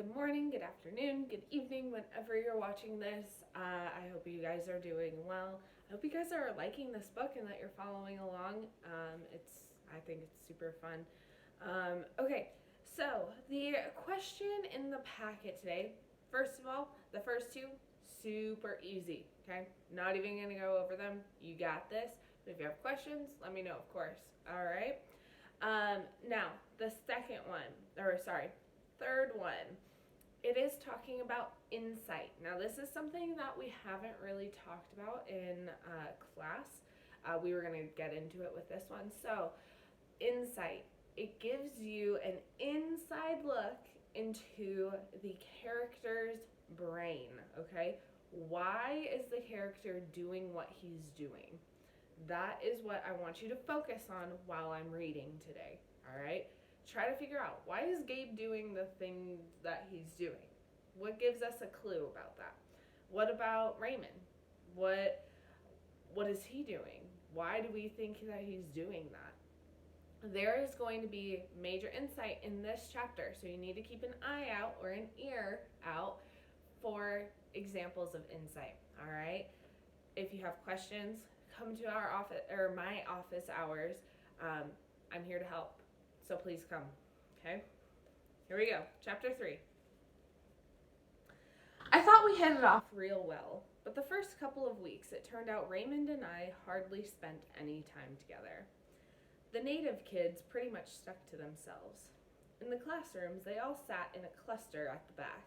good morning, good afternoon, good evening, whenever you're watching this. I hope you guys are doing well. I hope you guys are liking this book and that you're following along. I think it's super fun. Okay, so the question in the packet today, first of all, the first two, super easy, okay? Not even gonna go over them. You got this. But if you have questions, let me know, of course. All right. Now, the third one, it is talking about insight. Now, this is something that we haven't really talked about in class. We were going to get into it with this one. So, insight, it gives you an inside look into the character's brain, okay? Why is the character doing what he's doing? That is what I want you to focus on while I'm reading today, all right? Try to figure out, why is Gabe doing the thing that he's doing? What gives us a clue about that? What about Raymond? What is he doing? Why do we think that he's doing that? There is going to be major insight in this chapter, so you need to keep an eye out or an ear out for examples of insight, all right? If you have questions, come to our office or my office hours. I'm here to help, so please come. Okay, here we go. Chapter 3. I thought we hit it off real well, but the first couple of weeks it turned out Raymond and I hardly spent any time together. The native kids pretty much stuck to themselves. In the classrooms, they all sat in a cluster at the back.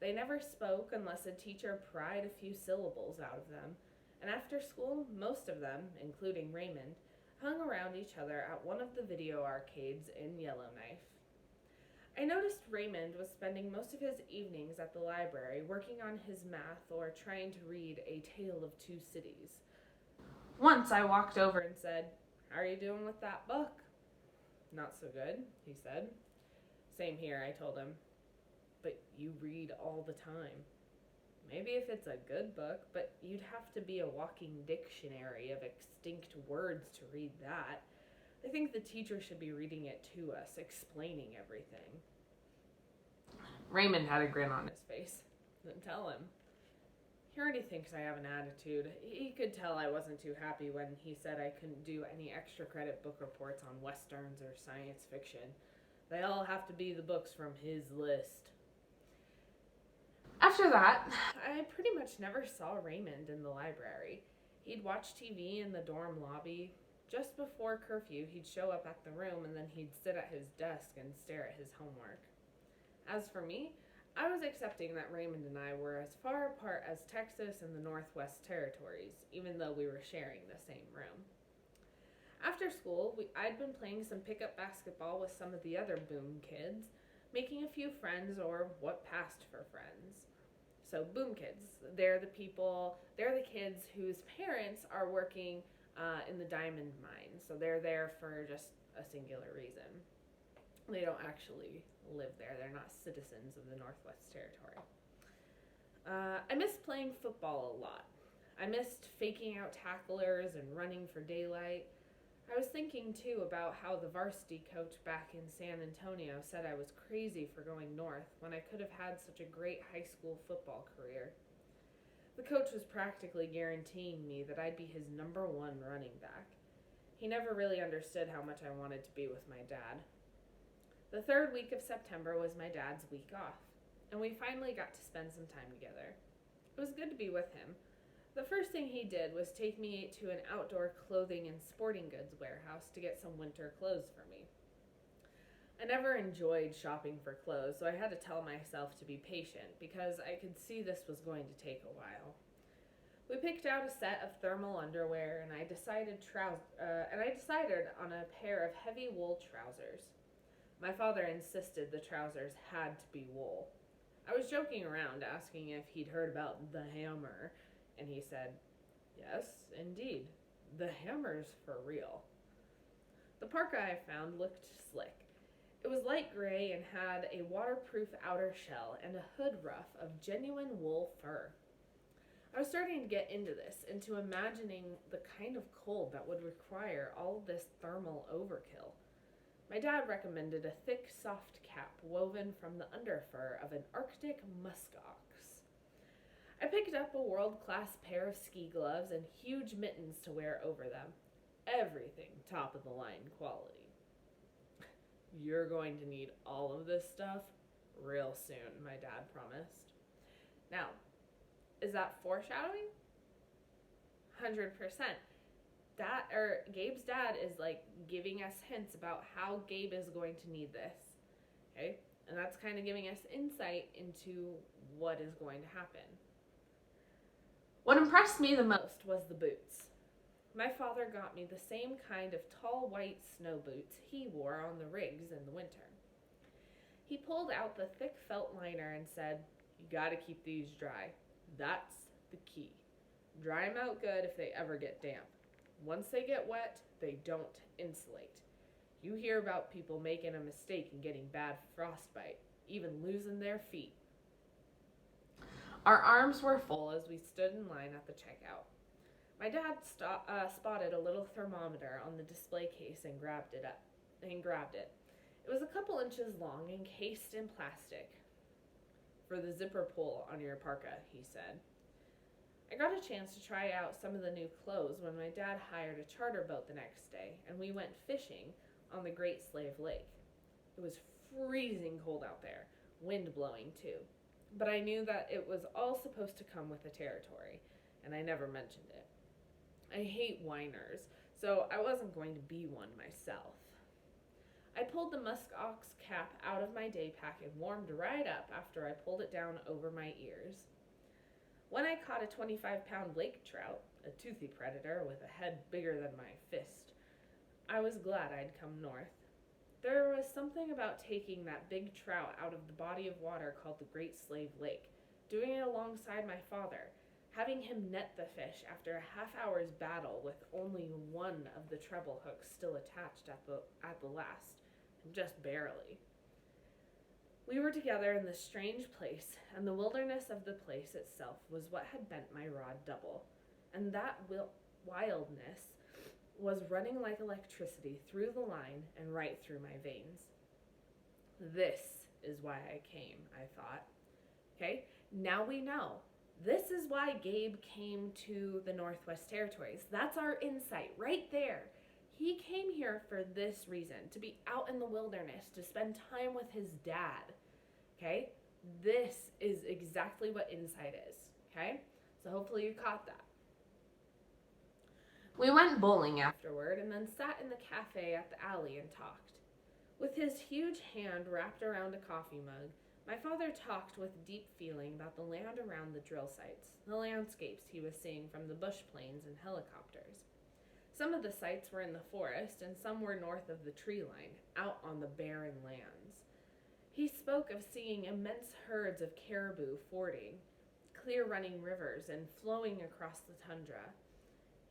They never spoke unless a teacher pried a few syllables out of them, and after school, most of them, including Raymond, hung around each other at one of the video arcades in Yellowknife. I noticed Raymond was spending most of his evenings at the library working on his math or trying to read A Tale of Two Cities. Once I walked over and said, "How are you doing with that book?" "Not so good," he said. "Same here," I told him. "But you read all the time." "Maybe if it's a good book, but you'd have to be a walking dictionary of extinct words to read that. I think the teacher should be reading it to us, explaining everything." Raymond had a grin on his face. Didn't tell him. He already thinks I have an attitude. He could tell I wasn't too happy when he said I couldn't do any extra credit book reports on westerns or science fiction. They all have to be the books from his list. After that, I pretty much never saw Raymond in the library. He'd watch TV in the dorm lobby. Just before curfew, he'd show up at the room and then he'd sit at his desk and stare at his homework. As for me, I was accepting that Raymond and I were as far apart as Texas and the Northwest Territories, even though we were sharing the same room. After school, I'd been playing some pickup basketball with some of the other Boom kids, making a few friends or what passed for friends. So Boom kids, they're the kids whose parents are working in the diamond mine. So they're there for just a singular reason. They don't actually live there. They're not citizens of the Northwest Territory. I missed playing football a lot. I missed faking out tacklers and running for daylight. I was thinking, too, about how the varsity coach back in San Antonio said I was crazy for going north when I could have had such a great high school football career. The coach was practically guaranteeing me that I'd be his number one running back. He never really understood how much I wanted to be with my dad. The third week of September was my dad's week off, and we finally got to spend some time together. It was good to be with him. The first thing he did was take me to an outdoor clothing and sporting goods warehouse to get some winter clothes for me. I never enjoyed shopping for clothes, so I had to tell myself to be patient because I could see this was going to take a while. We picked out a set of thermal underwear, and I decided on a pair of heavy wool trousers. My father insisted the trousers had to be wool. I was joking around, asking if he'd heard about the Hammer, and he said, "Yes, indeed, the Hammer's for real." The parka I found looked slick. It was light gray and had a waterproof outer shell and a hood ruff of genuine wool fur. I was starting to get into this, into imagining the kind of cold that would require all this thermal overkill. My dad recommended a thick, soft cap woven from the underfur of an Arctic musk ox. I picked up a world-class pair of ski gloves and huge mittens to wear over them. Everything top-of-the-line quality. You're going to need all of this stuff real soon, my dad promised. Now, is that foreshadowing? 100%. Gabe's dad is like giving us hints about how Gabe is going to need this. Okay? And that's kind of giving us insight into what is going to happen. What impressed me the most was the boots. My father got me the same kind of tall white snow boots he wore on the rigs in the winter. He pulled out the thick felt liner and said, "You gotta keep these dry. That's the key. Dry them out good if they ever get damp. Once they get wet, they don't insulate. You hear about people making a mistake and getting bad frostbite, even losing their feet." Our arms were full as we stood in line at the checkout. My dad spotted a little thermometer on the display case and grabbed it. It was a couple inches long, encased in plastic. "For the zipper pull on your parka," he said. I got a chance to try out some of the new clothes when my dad hired a charter boat the next day, and we went fishing on the Great Slave Lake. It was freezing cold out there, wind blowing too. But I knew that it was all supposed to come with the territory, and I never mentioned it. I hate whiners, so I wasn't going to be one myself. I pulled the musk ox cap out of my day pack and warmed right up after I pulled it down over my ears. When I caught a 25-pound lake trout, a toothy predator with a head bigger than my fist, I was glad I'd come north. There was something about taking that big trout out of the body of water called the Great Slave Lake, doing it alongside my father, having him net the fish after a half-hour's battle with only one of the treble hooks still attached at the last, and just barely. We were together in this strange place, and the wilderness of the place itself was what had bent my rod double, and that wildness was running like electricity through the line and right through my veins. This is why I came, I thought. Okay, now we know. This is why Gabe came to the Northwest Territories. That's our insight right there. He came here for this reason, to be out in the wilderness, to spend time with his dad. Okay? This is exactly what insight is. Okay? So hopefully you caught that. We went bowling afterward and then sat in the cafe at the alley and talked. With his huge hand wrapped around a coffee mug, my father talked with deep feeling about the land around the drill sites, the landscapes he was seeing from the bush planes and helicopters. Some of the sites were in the forest and some were north of the tree line, out on the barren lands. He spoke of seeing immense herds of caribou fording, clear running rivers and flowing across the tundra.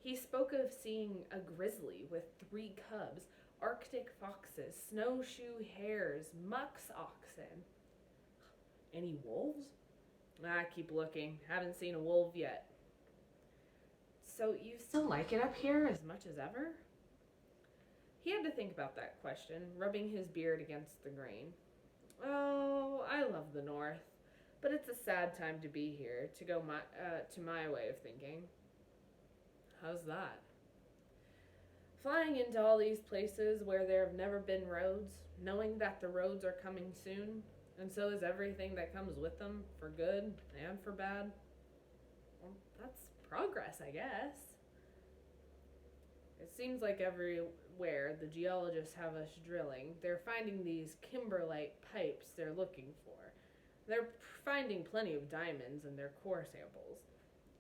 He spoke of seeing a grizzly with 3 cubs, Arctic foxes, snowshoe hares, musk oxen. Any wolves? Keep looking. Haven't seen a wolf yet. So you still like it up here as much as ever? He had to think about that question, rubbing his beard against the grain. Oh, I love the north, but it's a sad time to be here, to my way of thinking. How's that? Flying into all these places where there have never been roads, knowing that the roads are coming soon, and so is everything that comes with them, for good and for bad. Well, that's progress, I guess. It seems like everywhere the geologists have us drilling, they're finding these kimberlite pipes they're looking for. They're finding plenty of diamonds in their core samples.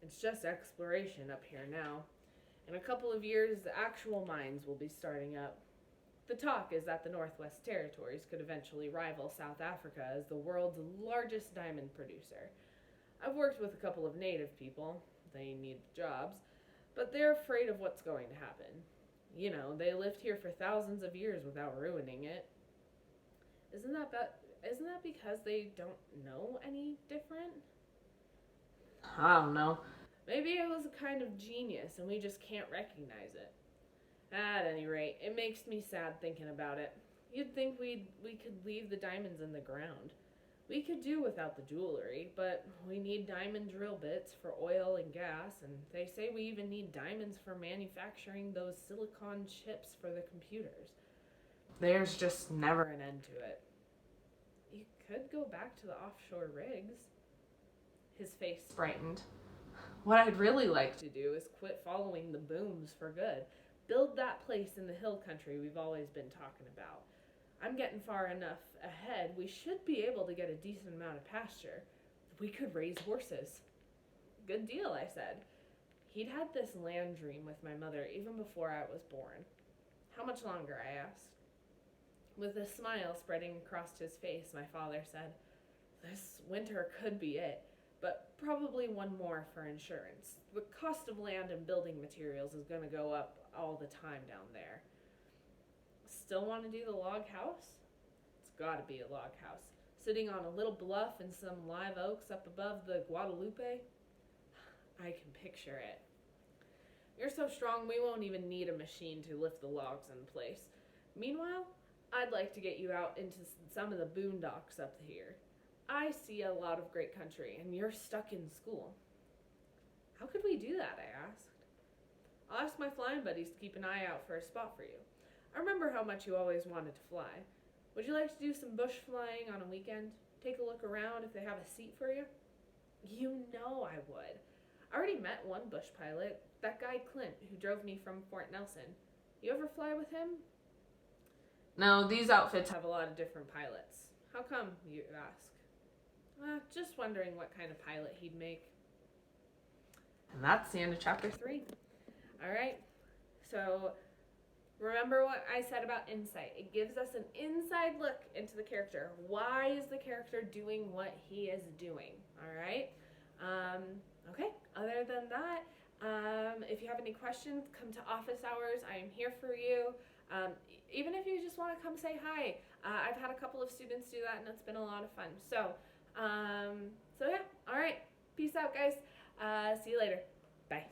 It's just exploration up here now. In a couple of years, the actual mines will be starting up. The talk is that the Northwest Territories could eventually rival South Africa as the world's largest diamond producer. I've worked with a couple of native people. They need jobs, but they're afraid of what's going to happen. You know, they lived here for thousands of years without ruining it. Isn't that because they don't know any different? I don't know. Maybe it was a kind of genius and we just can't recognize it. At any rate, it makes me sad thinking about it. You'd think we could leave the diamonds in the ground. We could do without the jewelry, but we need diamond drill bits for oil and gas, and they say we even need diamonds for manufacturing those silicon chips for the computers. There's just never an end to it. You could go back to the offshore rigs. His face brightened. What I'd really like to do is quit following the booms for good. Build that place in the hill country we've always been talking about. I'm getting far enough ahead, we should be able to get a decent amount of pasture. We could raise horses. Good deal, I said. He'd had this land dream with my mother even before I was born. How much longer, I asked. With a smile spreading across his face, my father said, "This winter could be it, but probably one more for insurance. The cost of land and building materials is going to go up all the time down there." Still want to do the log house? It's got to be a log house. Sitting on a little bluff and some live oaks up above the Guadalupe? I can picture it. You're so strong we won't even need a machine to lift the logs in place. Meanwhile, I'd like to get you out into some of the boondocks up here. I see a lot of great country, and you're stuck in school. How could we do that, I asked. I'll ask my flying buddies to keep an eye out for a spot for you. I remember how much you always wanted to fly. Would you like to do some bush flying on a weekend? Take a look around if they have a seat for you? You know I would. I already met one bush pilot, that guy Clint, who drove me from Fort Nelson. You ever fly with him? No, these outfits have a lot of different pilots. How come, you ask? Just wondering what kind of pilot he'd make. And that's the end of chapter 3. Alright, so remember what I said about insight. It gives us an inside look into the character. Why is the character doing what he is doing? Alright? Okay, other than that, if you have any questions, come to office hours. I am here for you. Even if you just want to come say hi. I've had a couple of students do that, and it's been a lot of fun. So yeah, all right. Peace out, guys. See you later. Bye.